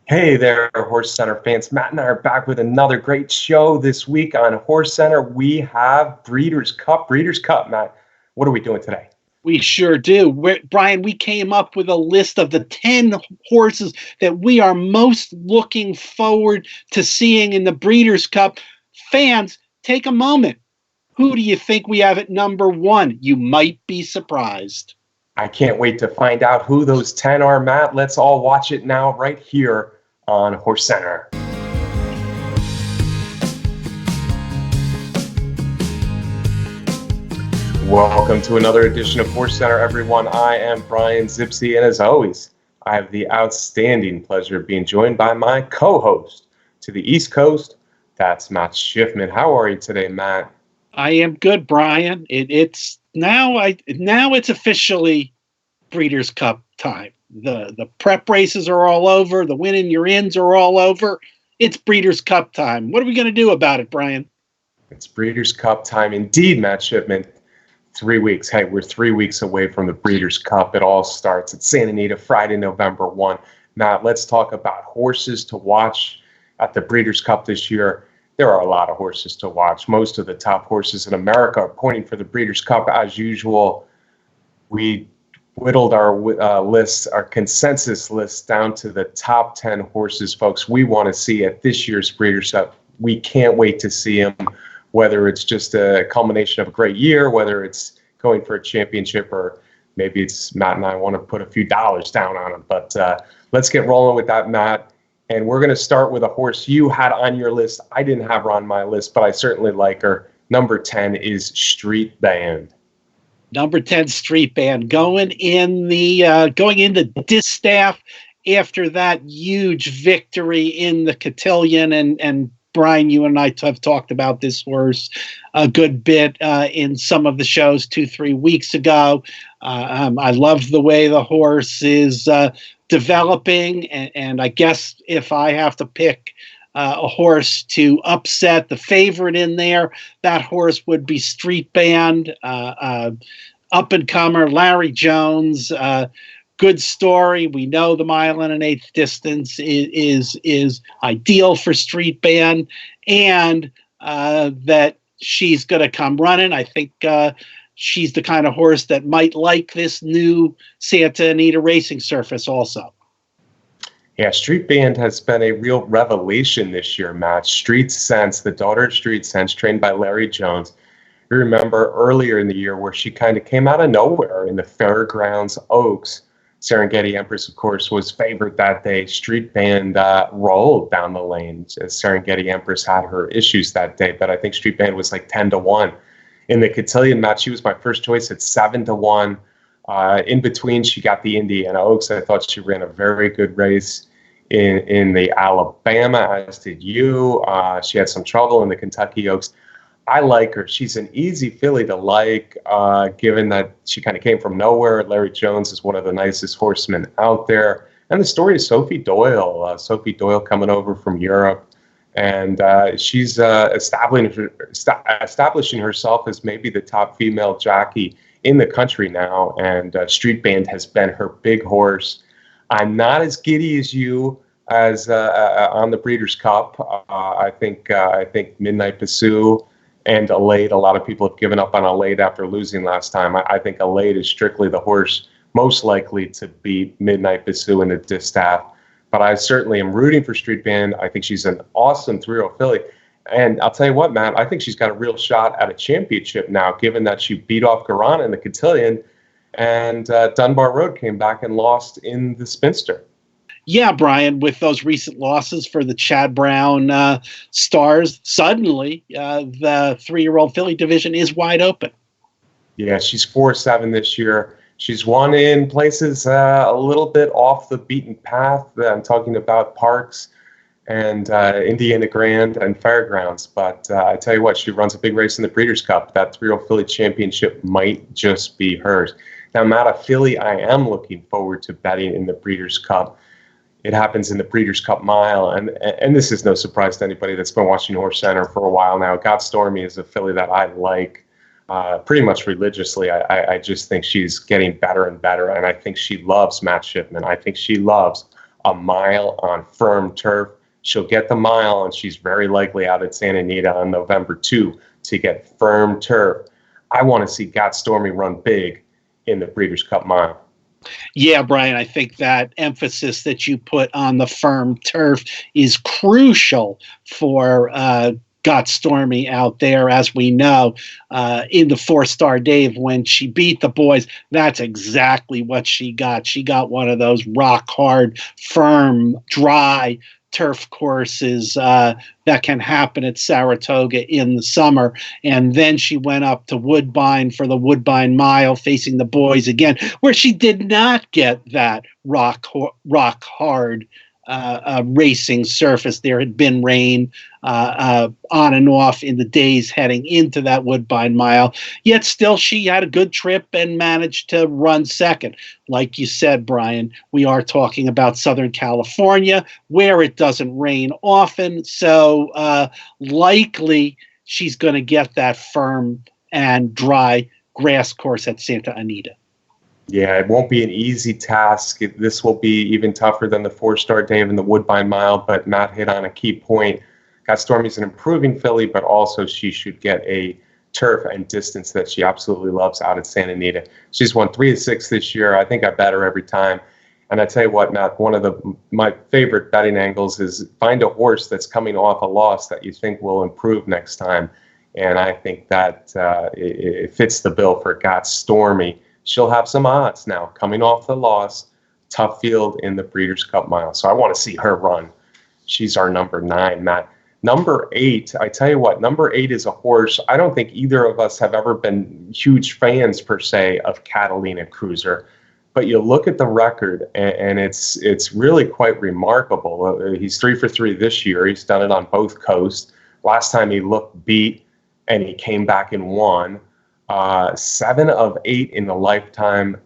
Hey there, Horse Center fans. Matt and I are back with another great show this week on Horse Center. We have Breeders' Cup. Breeders' Cup, Matt. What are we doing today? We sure do. Brian, we came up with a list of the 10 horses that we are most looking forward to seeing in the Breeders' Cup. Fans, take a moment. Who do you think we have at number one? You might be surprised. I can't wait to find out who those 10 are, Matt. Let's all watch it now right here on Horse Center. Welcome to another edition of Horse Center, everyone. I am Brian Zipsy, and as always, I have the outstanding pleasure of being joined by my co-host to the East Coast. That's Matt Schiffman. How are you today, Matt? I am good, Brian. It's officially Breeders' Cup time. The prep races are all over. The win and your ins are all over. It's Breeders' Cup time. What are we going to do about it, Brian? It's Breeders' Cup time indeed, Matt Schiffman. 3 weeks. Hey, we're 3 weeks away from the Breeders' Cup. It all starts at Santa Anita, Friday, November 1. Matt, let's talk about horses to watch at the Breeders' Cup this year. There are a lot of horses to watch. Most of the top horses in America are pointing for the Breeders' Cup as usual. We whittled our list, our consensus list, down to the top 10 horses, folks, we want to see at this year's Breeders' Cup. We can't wait to see them, whether it's just a culmination of a great year, whether it's going for a championship, or maybe it's Matt and I want to put a few dollars down on them. But let's get rolling with that, Matt. And we're going to start with a horse you had on your list. I didn't have her on my list, but I certainly like her. Number 10 is Street Band. Number 10, Street Band, going into Distaff after that huge victory in the Cotillion. And Brian, you and I have talked about this horse a good bit in some of the shows 2-3 weeks ago. I love the way the horse is developing, and I guess if I have to pick a horse to upset the favorite in there, that horse would be Street Band. Up-and-comer Larry Jones, good story. We know the 1 1/8 distance is ideal for Street Band, and that she's going to come running. I think she's the kind of horse that might like this new Santa Anita racing surface also. Yeah, Street Band has been a real revelation this year, Matt. Street Sense, the daughter of Street Sense, trained by Larry Jones. You remember earlier in the year where she kind of came out of nowhere in the Fairgrounds Oaks. Serengeti Empress, of course, was favored that day. Street Band rolled down the lane as Serengeti Empress had her issues that day, but I think Street Band was like 10-1. In the Cotillion match, she was my first choice at 7-1. In between, she got the Indiana Oaks. I thought she ran a very good race in the Alabama, as did you. She had some trouble in the Kentucky Oaks. I like her. She's an easy filly to like, given that she kind of came from nowhere. Larry Jones is one of the nicest horsemen out there. And the story is Sophie Doyle. Sophie Doyle coming over from Europe. And she's establishing herself as maybe the top female jockey in the country now. And Street Band has been her big horse. I'm not as giddy as you as on the Breeders' Cup. I think Midnight Bisou and Alade, a lot of people have given up on Alade after losing last time. I think Alade is strictly the horse most likely to beat Midnight Bisou in the Distaff. But I certainly am rooting for Street Band. I think she's an awesome 3-year-old filly. And I'll tell you what, Matt, I think she's got a real shot at a championship now, given that she beat off Garana in the Cotillion, and Dunbar Road came back and lost in the Spinster. Yeah, Brian, with those recent losses for the Chad Brown Stars, suddenly the 3-year-old filly division is wide open. Yeah, she's 4-7 this year. She's won in places a little bit off the beaten path. I'm talking about Parks and Indiana Grand and Fairgrounds. But I tell you what, she runs a big race in the Breeders' Cup. That 3-year-old filly championship might just be hers. Now, Matt, a filly I am looking forward to betting in the Breeders' Cup. It happens in the Breeders' Cup Mile, and this is no surprise to anybody that's been watching Horse Center for a while now. Stormy is a filly that I like pretty much religiously. I just think she's getting better and better, and I think she loves Matt Schiffman. I think she loves a mile on firm turf. She'll get the mile, and she's very likely out at Santa Anita on November 2 to get firm turf. I want to see Got Stormy run big in the Breeders' Cup Mile. Yeah, Brian, I think that emphasis that you put on the firm turf is crucial for Got Stormy out there. As we know, in the 4-Star Dave, when she beat the boys, that's exactly what she got. She got one of those rock hard, firm, dry turf courses that can happen at Saratoga in the summer. And then she went up to Woodbine for the Woodbine Mile, facing the boys again, where she did not get that rock hard racing surface. There had been rain on and off in the days heading into that Woodbine Mile, yet still she had a good trip and managed to run second. Like you said, Brian, we are talking about Southern California, where it doesn't rain often, so likely she's going to get that firm and dry grass course at Santa Anita. Yeah, it won't be an easy task. This will be even tougher than the 4-Star Dave and the Woodbine Mile, but Matt hit on a key point. Got Stormy's an improving filly, but also she should get a turf and distance that she absolutely loves out at Santa Anita. She's won 3 of 6 this year. I think I bet her every time. And I tell you what, Matt, one of my favorite betting angles is find a horse that's coming off a loss that you think will improve next time. And I think that it fits the bill for Got Stormy. She'll have some odds now coming off the loss. Tough field in the Breeders' Cup Mile. So I want to see her run. She's our number 9, Matt. Number 8, I tell you what, number 8 is a horse. I don't think either of us have ever been huge fans, per se, of Catalina Cruiser. But you look at the record, and it's really quite remarkable. He's 3 for 3 this year. He's done it on both coasts. Last time he looked beat, and he came back and won. 7 of 8 in the lifetime.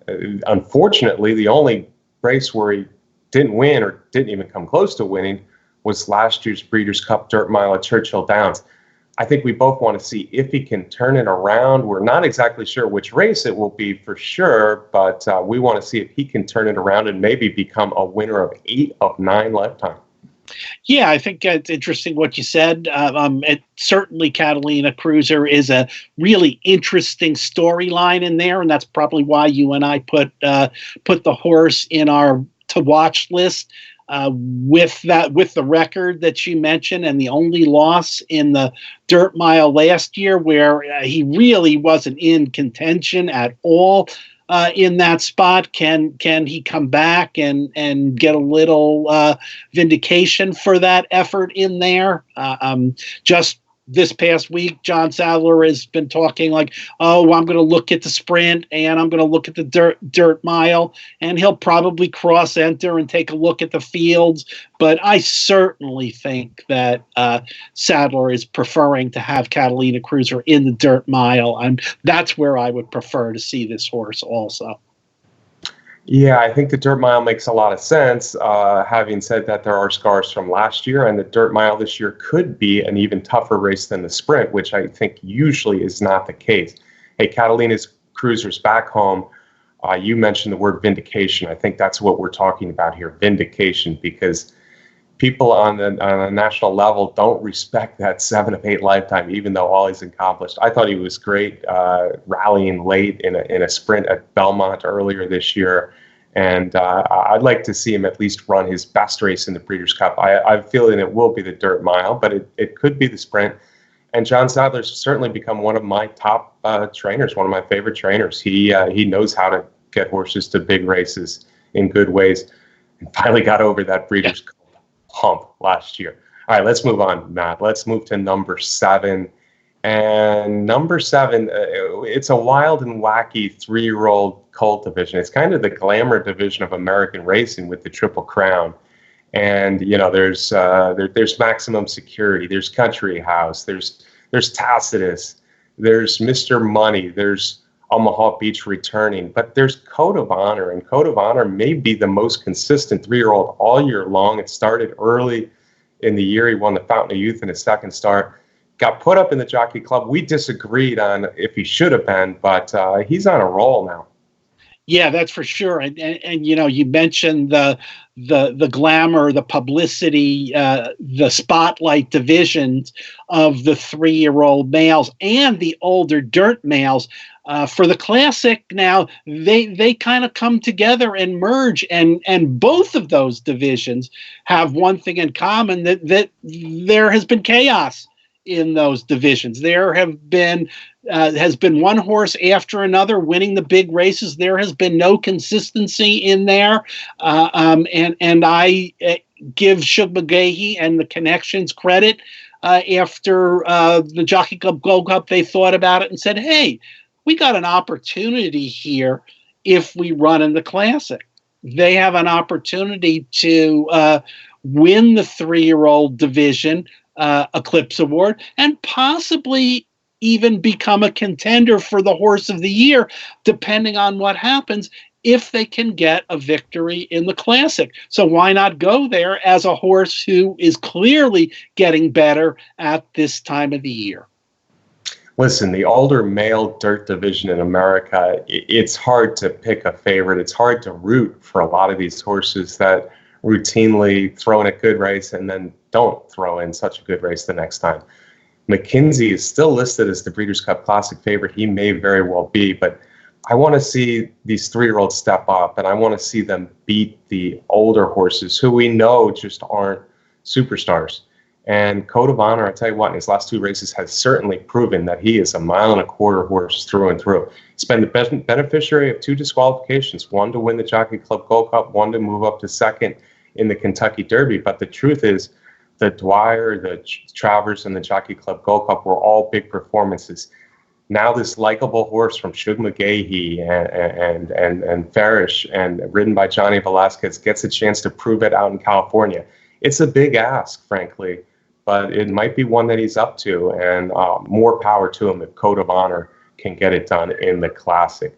Unfortunately, the only race where he didn't win or didn't even come close to winning was last year's Breeders' Cup Dirt Mile at Churchill Downs. I think we both want to see if he can turn it around. We're not exactly sure which race it will be for sure, but we want to see if he can turn it around and maybe become a winner of 8 of 9 lifetime. Yeah, I think it's interesting what you said. Certainly, Catalina Cruiser is a really interesting storyline in there, and that's probably why you and I put the horse in our to watch list. With the record that you mentioned, and the only loss in the Dirt Mile last year, where he really wasn't in contention at all. In that spot, can he come back and get a little vindication for that effort in there? Just this past week, John Sadler has been talking like, oh, I'm going to look at the sprint and I'm going to look at the dirt mile, and he'll probably cross-enter and take a look at the fields. But I certainly think that Sadler is preferring to have Catalina Cruiser in the dirt mile, and that's where I would prefer to see this horse also. Yeah, I think the dirt mile makes a lot of sense. Having said that, there are scars from last year, and the dirt mile this year could be an even tougher race than the sprint, which I think usually is not the case. Hey, Catalina's Cruiser's back home. You mentioned the word vindication. I think that's what we're talking about here, vindication, because people on a national level don't respect that 7 of 8 lifetime, even though all he's accomplished. I thought he was great rallying late in a sprint at Belmont earlier this year. And I'd like to see him at least run his best race in the Breeders' Cup. I'm feeling it will be the dirt mile, but it could be the sprint. And John Sadler's certainly become one of my top trainers, one of my favorite trainers. He knows how to get horses to big races in good ways, and finally got over that Breeders' Cup hump last year. All right, let's move on, Matt. Let's move to number 7. And number 7, it's a wild and wacky 3-year-old colt division. It's kind of the glamour division of American racing with the Triple Crown. And you know, there's Maximum Security, there's Country House, there's Tacitus, there's Mr. Money, there's Omaha Beach returning, but there's Code of Honor, and Code of Honor may be the most consistent 3-year-old all year long. It started early in the year. He won the Fountain of Youth in his second start. Got put up in the Jockey Club. We disagreed on if he should have been, but he's on a roll now. Yeah, that's for sure. And you know, you mentioned the glamour, the publicity, the spotlight divisions of the 3-year-old males and the older dirt males. For the classic now, they kind of come together and merge, and both of those divisions have one thing in common, that there has been chaos in those divisions. There have been has been one horse after another winning the big races. There has been no consistency in there, and I give Shug McGahee and the connections credit. After the Jockey Club Gold Cup, they thought about it and said, "Hey, we got an opportunity here if we run in the Classic. They have an opportunity to win the 3-year-old division Eclipse Award and possibly even become a contender for the Horse of the Year, depending on what happens, if they can get a victory in the Classic. So why not go there as a horse who is clearly getting better at this time of the year?" Listen, the older male dirt division in America, it's hard to pick a favorite. It's hard to root for a lot of these horses that routinely throw in a good race and then don't throw in such a good race the next time. McKinsey is still listed as the Breeders' Cup Classic favorite. He may very well be, but I want to see these 3-year-olds step up, and I want to see them beat the older horses who we know just aren't superstars. And Code of Honor, I tell you what, in his last 2 races has certainly proven that he is a 1.25-mile horse through and through. He's been the beneficiary of 2 disqualifications, one to win the Jockey Club Gold Cup, one to move up to second in the Kentucky Derby. But the truth is, the Dwyer, the Travers, and the Jockey Club Gold Cup were all big performances. Now this likable horse from Shug McGahee and Farish and ridden by Johnny Velasquez gets a chance to prove it out in California. It's a big ask, frankly, but it might be one that he's up to, and more power to him if Code of Honor can get it done in the Classic.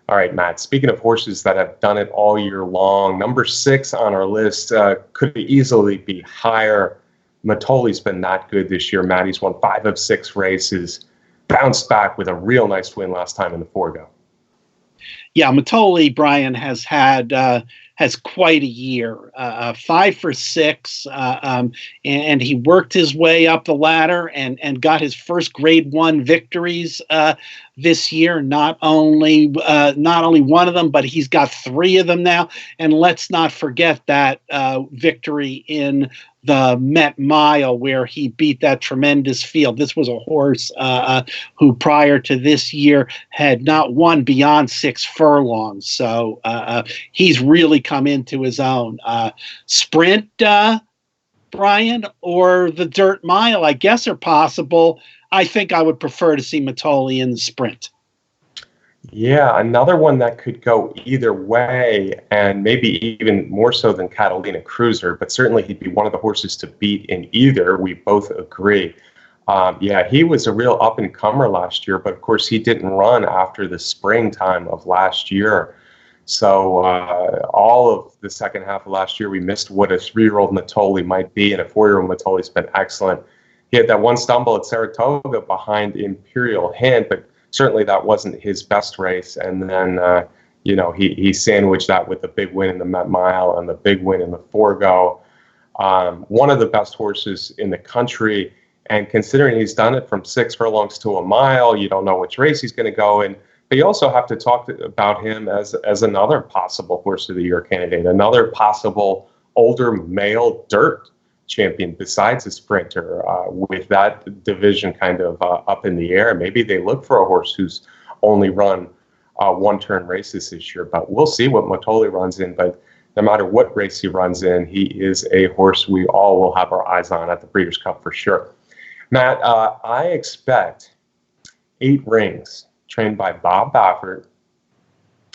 All right, Matt, speaking of horses that have done it all year long, number 6 on our list could easily be higher. Mitole's been not good this year, Matt. He's won 5 of 6 races, bounced back with a real nice win last time in the Forgo. Yeah, Mitole, Brian, has had has quite a year. 5 for 6, and he worked his way up the ladder and got his first Grade 1 victories this year. Not only one of them, but he's got 3 of them now. And let's not forget that victory in the Met Mile, where he beat that tremendous field. This was a horse who prior to this year had not won beyond 6 furlongs. So he's really come into his own. Sprint, Brian, or the Dirt Mile, I guess, are possible. I think I would prefer to see Mitole in the Sprint. Yeah, another one that could go either way, and maybe even more so than Catalina Cruiser, but certainly he'd be one of the horses to beat in either. We both agree. Yeah, he was a real up-and-comer last year, but of course he didn't run after the springtime of last year. So all of the second half of last year, we missed what a 3-year-old Mitole might be, and a 4-year-old Mitole's been excellent. He had that one stumble at Saratoga behind Imperial Hand, but certainly that wasn't his best race. And then, he sandwiched that with the big win in the Met Mile and the big win in the Forgo. One of the best horses in the country. And considering he's done it from 6 furlongs to a mile, you don't know which race he's going to go in. But you also have to talk about him as another possible Horse of the Year candidate, another possible older male dirt champion besides a sprinter. With that division kind of up in the air, maybe they look for a horse who's only run 1-turn races this year. But we'll see what Mitole runs in. But no matter what race he runs in, he is a horse we all will have our eyes on at the Breeders' Cup for sure. Matt, I expect 8 Rings, trained by Bob Baffert,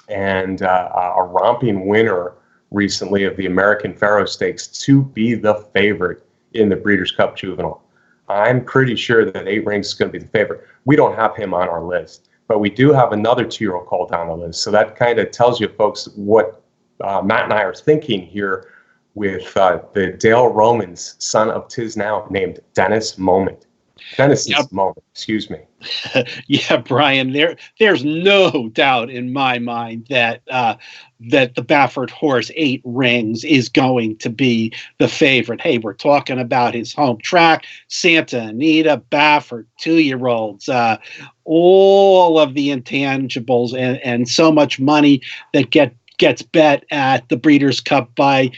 and a romping winner recently of the American Pharoah Stakes, to be the favorite in the Breeders' Cup Juvenile. I'm pretty sure that 8 Rings is going to be the favorite. We don't have him on our list, but we do have another 2-year-old colt on the list. So that kind of tells you, folks, what Matt and I are thinking here with the Dale Romans' son of Tiz Now, named Dennis Moment. Dennis's moment, excuse me. Yeah, Brian, there's no doubt in my mind that that the Baffert horse 8 Rings is going to be the favorite. Hey, we're talking about his home track, Santa Anita, Baffert, 2-year-olds, all of the intangibles and so much money that gets bet at the Breeders' Cup by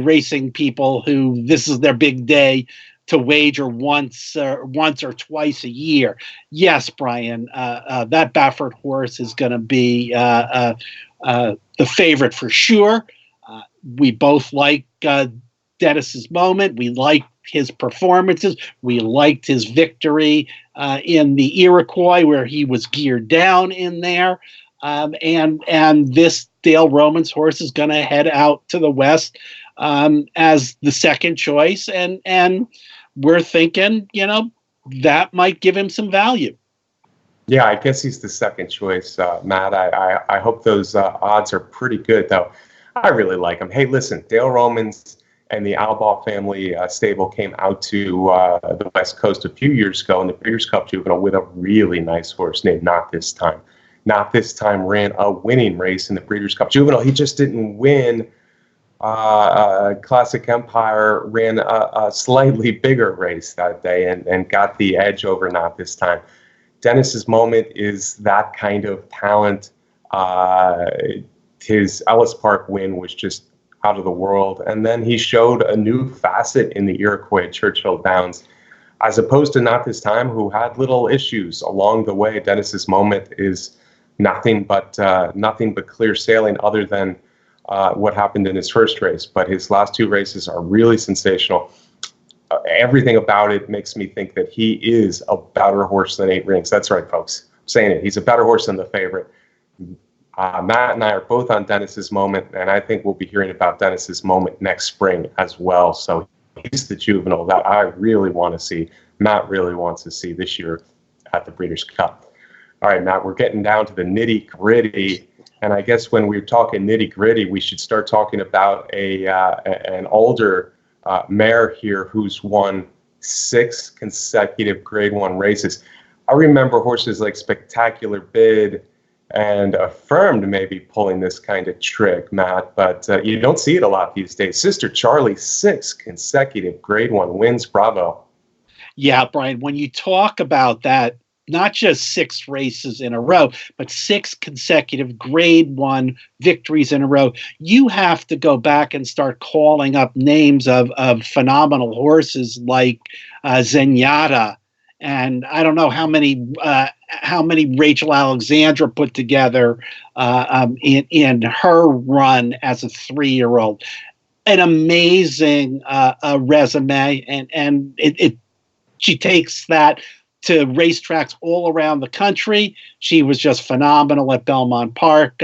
racing people who this is their big day to wager once or twice a year. Yes, Brian, that Baffert horse is going to be the favorite for sure. We both like Dennis's moment. We liked his performances. We liked his victory in the Iroquois, where he was geared down in there. And this Dale Romans horse is going to head out to the West as the second choice, and we're thinking, that might give him some value. Yeah, I guess he's the second choice, Matt. I hope those odds are pretty good, though. I really like him. Hey, listen, Dale Romans and the Albaugh family stable came out to the West Coast a few years ago in the Breeders' Cup Juvenile with a really nice horse named Not This Time. Not This Time ran a winning race in the Breeders' Cup Juvenile. He just didn't win. Classic Empire ran a slightly bigger race that day and got the edge over Not This Time. Dennis's moment is that kind of talent. His Ellis Park win was just out of the world. And then he showed a new facet in the Iroquois Churchill Downs, as opposed to Not This Time, who had little issues along the way. Dennis's moment is nothing but clear sailing, other than what happened in his first race. But his last 2 races are really sensational. Everything about it makes me think that he is a better horse than 8 Rings. That's right, folks. I'm saying it. He's a better horse than the favorite. Matt and I are both on Dennis's moment, and I think we'll be hearing about Dennis's moment next spring as well. So he's the juvenile that I really want to see. Matt really wants to see this year at the Breeders' Cup. All right, Matt, we're getting down to the nitty-gritty. And I guess when we're talking nitty-gritty, we should start talking about an older mare here who's won 6 consecutive Grade 1 races. I remember horses like Spectacular Bid and Affirmed maybe pulling this kind of trick, Matt, but you don't see it a lot these days. Sistercharlie, 6 consecutive Grade 1 wins. Bravo. Yeah, Brian, when you talk about that, not just 6 races in a row, but 6 consecutive Grade 1 victories in a row, you have to go back and start calling up names of phenomenal horses like Zenyatta, and I don't know how many Rachel Alexandra put together in her run as a 3-year-old. An amazing resume, and she takes that to racetracks all around the country. She was just phenomenal at Belmont Park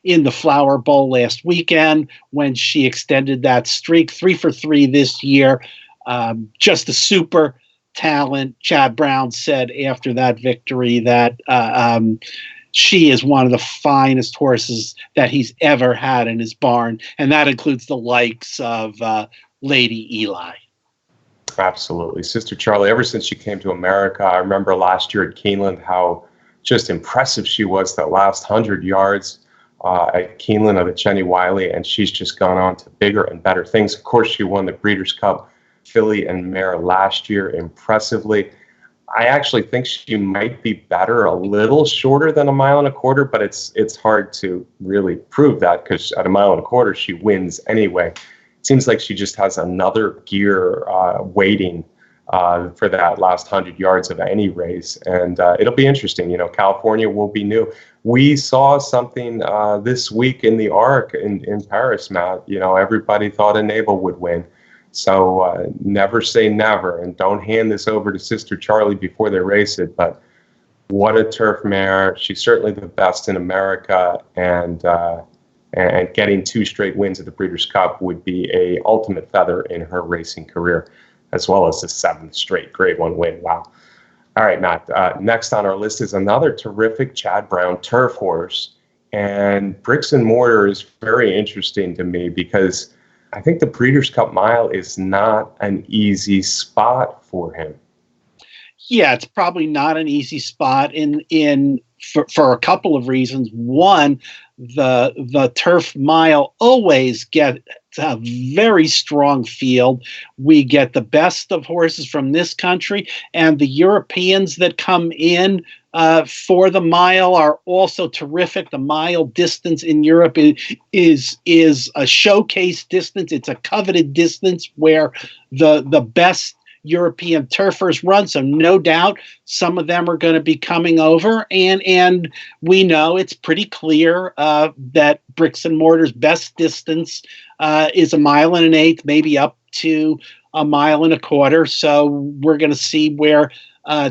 in the Flower Bowl last weekend when she extended that streak. 3 for 3 this year. Just a super talent. Chad Brown said after that victory that she is one of the finest horses that he's ever had in his barn, and that includes the likes of Lady Eli. Absolutely. Sistercharlie, ever since she came to America, I remember last year at Keeneland how just impressive she was that last 100 yards at Keeneland of the Chenny Wiley, and she's just gone on to bigger and better things. Of course, she won the Breeders' Cup filly and mare last year impressively. I actually think she might be better a little shorter than 1.25 miles, but it's hard to really prove that because at 1.25 miles she wins anyway. Seems like she just has another gear waiting for that last 100 yards of any race. And it'll be interesting. California will be new. We saw something this week in the Arc in Paris, Matt. Everybody thought Enable would win. So never say never, and don't hand this over to Sistercharlie before they race it. But what a turf mare. She's certainly the best in America, and getting 2 straight wins at the Breeders' Cup would be a ultimate feather in her racing career, as well as the 7th straight Grade 1 win. Wow. All right, Matt. Next on our list is another terrific Chad Brown turf horse. And Bricks and Mortar is very interesting to me because I think the Breeders' Cup Mile is not an easy spot for him. Yeah, it's probably not an easy spot for a couple of reasons. One, the turf mile always gets a very strong field. We get the best of horses from this country, and the Europeans that come in for the mile are also terrific. The mile distance in Europe is a showcase distance. It's a coveted distance where the best European turfers run, so no doubt some of them are going to be coming over, and we know it's pretty clear that Bricks and Mortar's best distance is 1.1 miles, maybe up to 1.25 miles. So we're going to see where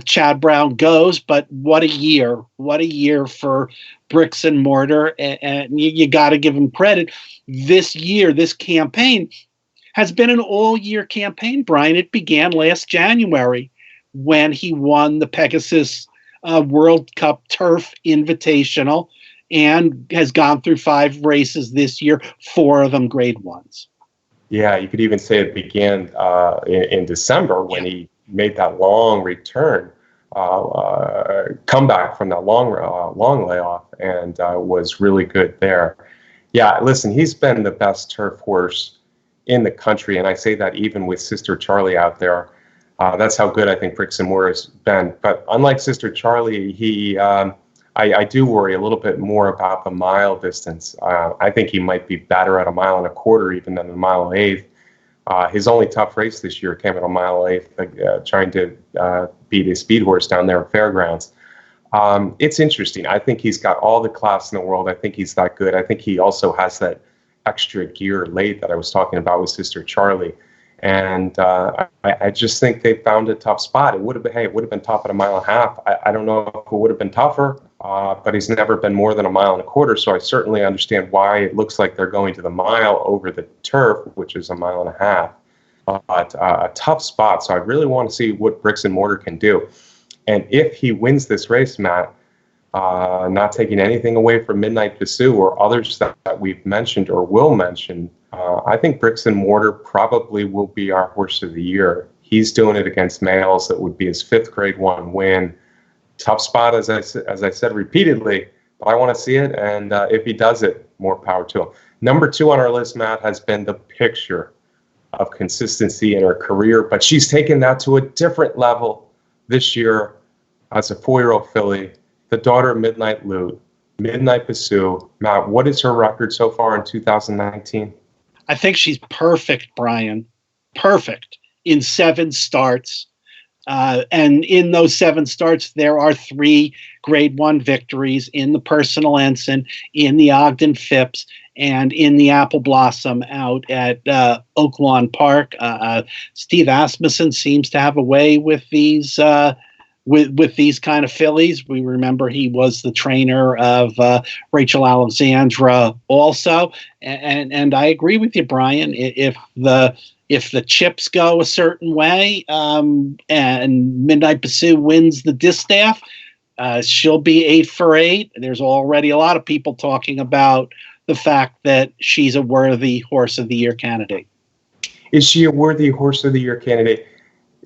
Chad Brown goes, but what a year for Bricks and Mortar, and you got to give him credit. This year, this campaign has been an all-year campaign, Brian. It began last January when he won the Pegasus World Cup Turf Invitational and has gone through 5 races this year, 4 of them Grade 1s. Yeah, you could even say it began in December when he made that long return, comeback from that long layoff, and was really good there. Yeah, listen, he's been the best turf horse in the country, and I say that even with Sistercharlie out there. That's how good I think Bricks and Mortar has been. But unlike Sistercharlie, I do worry a little bit more about the mile distance. I think he might be better at 1.25 miles even than 1.8 miles. His only tough race this year came at 1.8 miles, trying to beat a speed horse down there at Fairgrounds. It's interesting. I think he's got all the class in the world. I think he's that good. I think he also has that extra gear late that I was talking about with Sistercharlie. And I just think they found a tough spot. It would have been tough at 1.5 miles. I don't know if it would have been tougher, but he's never been more than 1.25 miles. So I certainly understand why it looks like they're going to the mile over the turf, which is 1.5 miles. But a tough spot. So I really want to see what Bricks and Mortar can do. And if he wins this race, Matt, not taking anything away from Midnight Bisou or others that we've mentioned or will mention, I think Bricks and Mortar probably will be our horse of the year. He's doing it against males. That would be his 5th Grade 1 win. Tough spot, as I said repeatedly, but I want to see it. And if he does it, more power to him. Number 2 on our list, Matt, has been the picture of consistency in her career, but she's taken that to a different level this year as a 4-year-old filly, the daughter of Midnight Lute, Midnight Bisou. Matt, what is her record so far in 2019? I think she's perfect, Brian. Perfect in 7 starts. And in those 7 starts, there are 3 Grade 1 victories in the Personal Ensign, in the Ogden Phipps, and in the Apple Blossom out at Oaklawn Park. Steve Asmussen seems to have a way with these with these kind of fillies. We remember he was the trainer of Rachel Alexandra also. And I agree with you, Brian. If the chips go a certain way and Midnight Bisou wins the distaff, she'll be 8 for 8. There's already a lot of people talking about the fact that she's a worthy Horse of the Year candidate. Is she a worthy Horse of the Year candidate?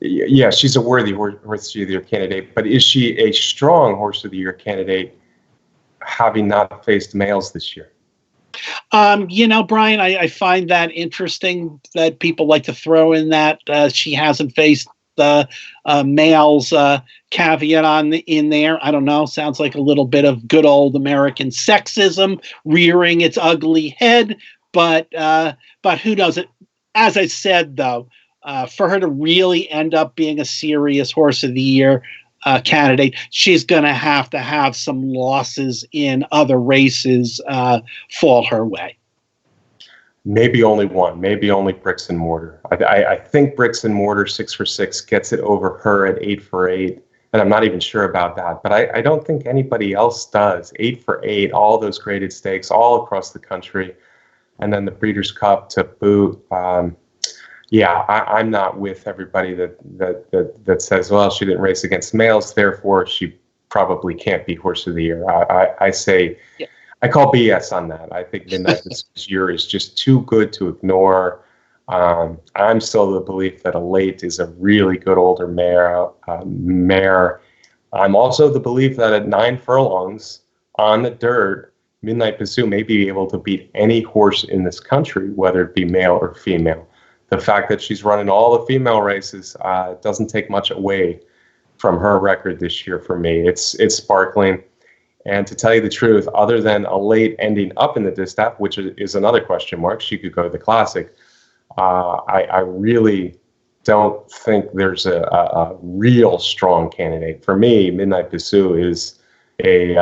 Yeah, she's a worthy Horse of the Year candidate, but is she a strong Horse of the Year candidate having not faced males this year? Brian, I find that interesting that people like to throw in that she hasn't faced the males caveat in there. I don't know. Sounds like a little bit of good old American sexism rearing its ugly head, but who knows? As I said, though, for her to really end up being a serious Horse of the Year candidate, she's going to have some losses in other races fall her way. Maybe only one. Maybe only Bricks and Mortar. I think Bricks and Mortar 6 for 6 gets it over her at 8 for 8, and I'm not even sure about that. But I don't think anybody else does. 8 for 8, all those graded stakes all across the country, and then the Breeders' Cup to boot. I'm not with everybody that says, well, she didn't race against males, therefore she probably can't be Horse of the Year. I say, yeah. I call BS on that. I think Midnight this year is just too good to ignore. I'm still of the belief that Elate is a really good older mare. I'm also the belief that at 9 furlongs on the dirt, Midnight Bisou may be able to beat any horse in this country, whether it be male or female. The fact that she's running all the female races doesn't take much away from her record this year for me. It's sparkling. And to tell you the truth, other than Elate ending up in the distaff, which is another question mark, she could go to the Classic. I really don't think there's a real strong candidate. For me, Midnight Bisou is a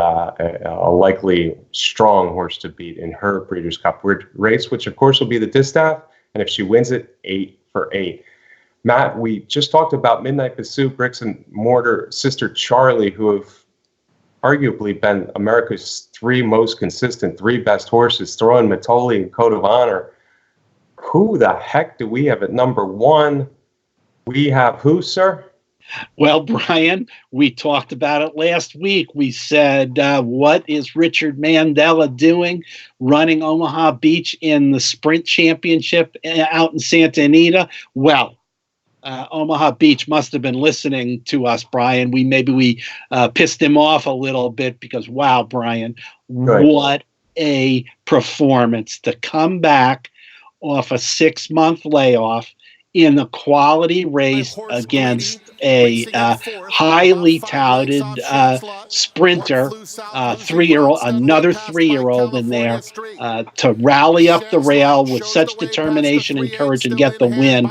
likely strong horse to beat in her Breeders' Cup race, which of course will be the distaff. And if she wins it, 8 for 8. Matt, we just talked about Midnight Bisou, Bricks and Mortar, Sistercharlie, who have arguably been America's 3 most consistent, 3 best horses, throw in Mitole and Code of Honor. Who the heck do we have at number 1? We have who, sir? Well, Brian, we talked about it last week. We said, what is Richard Mandela doing running Omaha Beach in the Sprint Championship out in Santa Anita? Well, Omaha Beach must have been listening to us, Brian. We pissed him off a little bit because, wow, Brian, what a performance to come back off a 6-month layoff in a quality race against a highly touted sprinter, another 3-year-old in there, to rally up the rail with such determination and courage and get the win.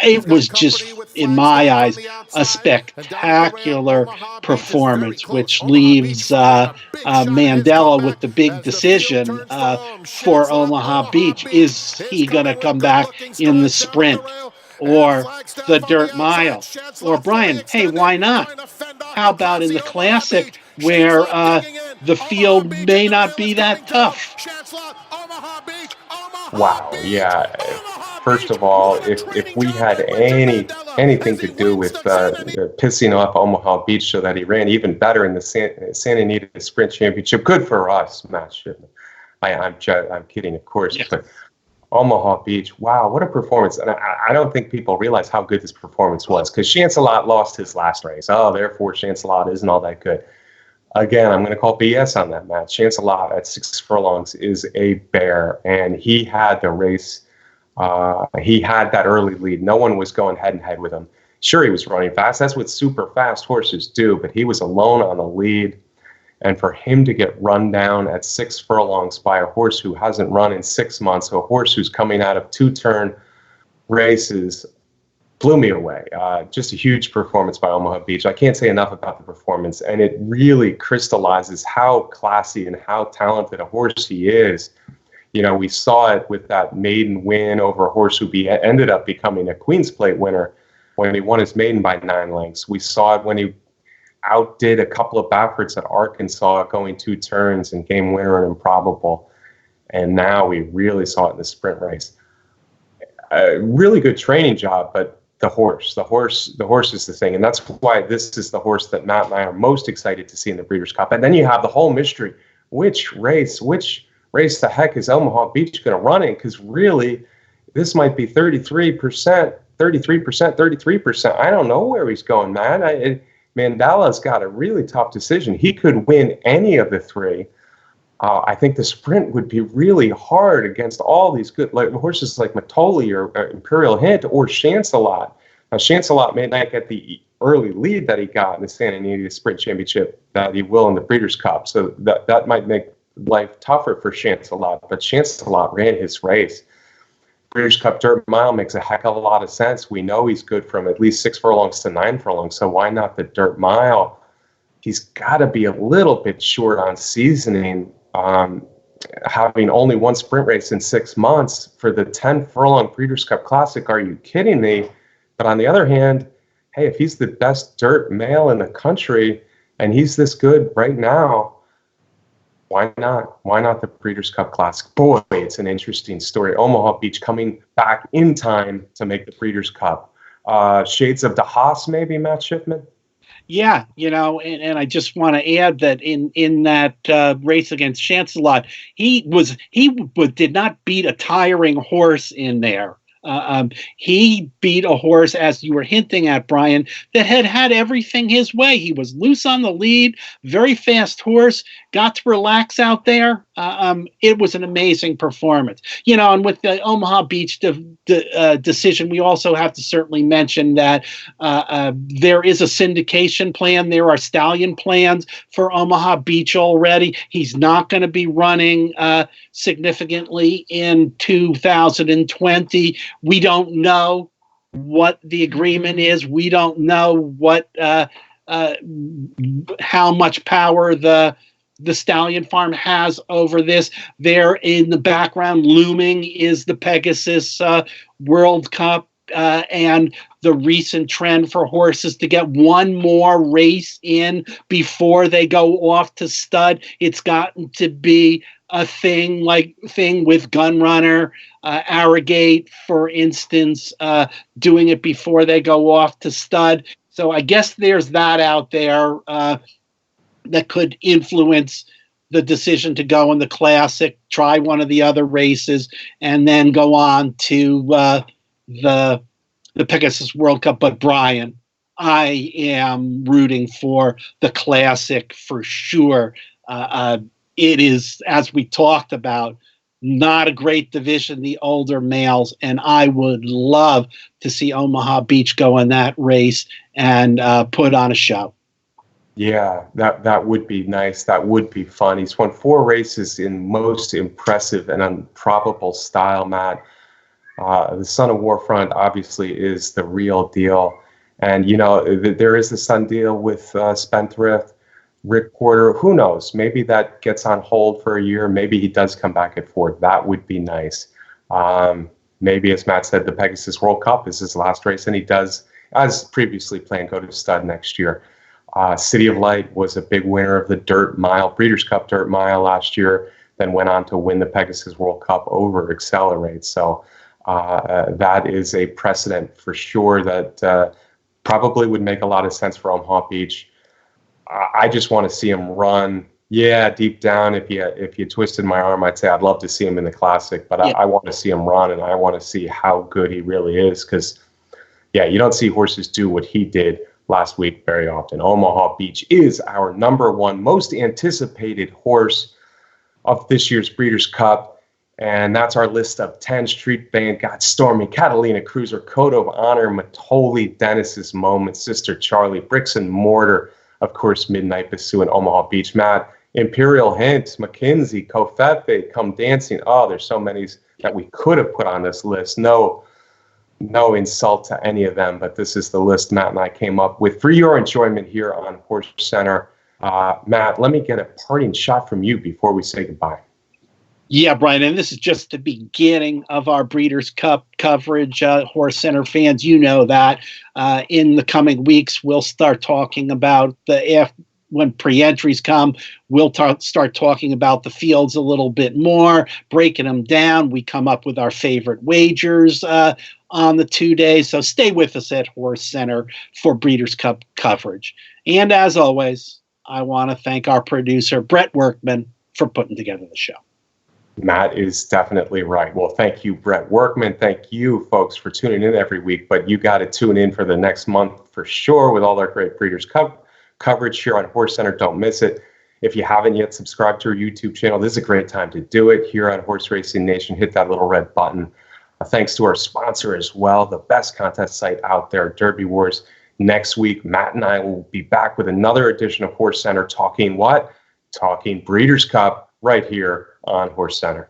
It was just, in my eyes, a spectacular performance, which leaves Mandela with the big decision for Omaha Beach. Is he going to come back in the sprint or the dirt mile? Or, Brian, hey, why not? How about in the Classic where the field may not be that tough? Wow, yeah. First of all, if we had anything to do with pissing off Omaha Beach so that he ran even better in the Santa Anita Sprint Championship, good for us, Matt Shipman. I'm kidding, of course, yeah. But Omaha Beach, wow, what a performance. And I don't think people realize how good this performance was, because Chancelot lost his last race. Oh, therefore, Chancelot isn't all that good. Again, I'm going to call BS on that, Matt. Chancelot at 6 furlongs is a bear, and he had the race. He had that early lead. No one was going head-and-head with him. Sure, he was running fast. That's what super fast horses do, but he was alone on the lead. And for him to get run down at 6 furlongs by a horse who hasn't run in 6 months, a horse who's coming out of 2-turn races, blew me away. Just a huge performance by Omaha Beach. I can't say enough about the performance, and it really crystallizes how classy and how talented a horse he is. You know, we saw it with that maiden win over a horse who ended up becoming a Queen's Plate winner when he won his maiden by 9 lengths. We saw it when he outdid a couple of Baffords at Arkansas, going 2 turns and game winner and improbable. And now we really saw it in the sprint race. A really good training job, but the horse is the thing. And that's why this is the horse that Matt and I are most excited to see in the Breeders' Cup. And then you have the whole mystery. Which race the heck is Omaha Beach going to run in? Because really, this might be 33%. I don't know where he's going, man. Mandela's got a really tough decision. He could win any of the 3. I think the sprint would be really hard against all these good horses like Mitole or Imperial Hint or Chancelot. Now, Chancelot may not get the early lead that he got in the Santa Anita Sprint Championship that he will in the Breeders' Cup. So that might make life tougher for Chancelot. But Chancelot ran his race. Breeders' Cup Dirt Mile makes a heck of a lot of sense. We know he's good from at least 6 furlongs to 9 furlongs, so why not the Dirt Mile? He's got to be a little bit short on seasoning, having only 1 sprint race in 6 months for the 10 furlong Breeders' Cup Classic. Are you kidding me? But on the other hand, hey, if he's the best dirt male in the country and he's this good right now, why not? Why not the Breeders' Cup Classic? Boy, it's an interesting story. Omaha Beach coming back in time to make the Breeders' Cup. Shades of DeHaas, maybe, Matt Shipman? Yeah, and I just want to add that in that race against Chancelot, he did not beat a tiring horse in there. He beat a horse, as you were hinting at, Brian, that had everything his way. He was loose on the lead, very fast horse, got to relax out there. It was an amazing performance. And with the Omaha Beach decision, we also have to certainly mention that there is a syndication plan. There are stallion plans for Omaha Beach already. He's not going to be running significantly in 2020. We don't know what the agreement is. We don't know what how much power the Stallion Farm has over this. There in the background looming is the Pegasus World Cup and the recent trend for horses to get one more race in before they go off to stud. It's gotten to be a thing with Gunrunner, Arrogate, for instance, doing it before they go off to stud. So I guess there's that out there that could influence the decision to go in the Classic, try one of the other races, and then go on to the Pegasus World Cup. But Brian, I am rooting for the Classic for sure. It is, as we talked about, not a great division, the older males, and I would love to see Omaha Beach go in that race and put on a show. Yeah, that would be nice. That would be fun. He's won 4 races in most impressive and improbable style, Matt. The Son of Warfront obviously is the real deal. And, there is the Sun deal with Spendthrift, Rick Porter. Who knows? Maybe that gets on hold for a year. Maybe he does come back at 4. That would be nice. Maybe, as Matt said, the Pegasus World Cup is his last race, and he does, as previously planned, go to stud next year. City of Light was a big winner of the Dirt Mile, Breeders' Cup Dirt Mile last year, then went on to win the Pegasus World Cup over Accelerate. So that is a precedent for sure that probably would make a lot of sense for Omaha Beach. I just want to see him run. Yeah, deep down, if you twisted my arm, I'd say I'd love to see him in the Classic, but I want to see him run, and I want to see how good he really is, because, you don't see horses do what he did last week very often. Omaha Beach is our #1 most anticipated horse of this year's Breeders' Cup, and that's our list of 10. Street Band got Stormy, Catalina Cruiser, Code of Honor, Mitole, Dennis's Moment, Sistercharlie, Bricks and Mortar, of course, Midnight Bisou, and Omaha Beach. Matt, Imperial Hint, McKinsey, Kofefe, Come Dancing. Oh, there's so many that we could have put on this list. No insult to any of them, but this is the list Matt and I came up with for your enjoyment here on HorseCenter. Matt, let me get a parting shot from you before we say goodbye. Yeah, Brian, and this is just the beginning of our Breeders' Cup coverage. HorseCenter fans, you know that. In the coming weeks, we'll start talking about when pre-entries come, we'll start talking about the fields a little bit more, breaking them down. We come up with our favorite wagers on the 2 days. So stay with us at HorseCenter for Breeders' Cup coverage. And as always, I want to thank our producer, Brett Workman, for putting together the show. Matt is definitely right. Well, thank you, Brett Workman. Thank you, folks, for tuning in every week. But you got to tune in for the next month for sure with all our great Breeders' Cup coverage here on HorseCenter. Don't miss it. If you haven't yet subscribed to our YouTube channel, this is a great time to do it here on Horse Racing Nation. Hit that little red button. Thanks to our sponsor as well, the best contest site out there, Derby Wars. Next week, Matt and I will be back with another edition of HorseCenter talking what? Talking Breeders' Cup right here on HorseCenter.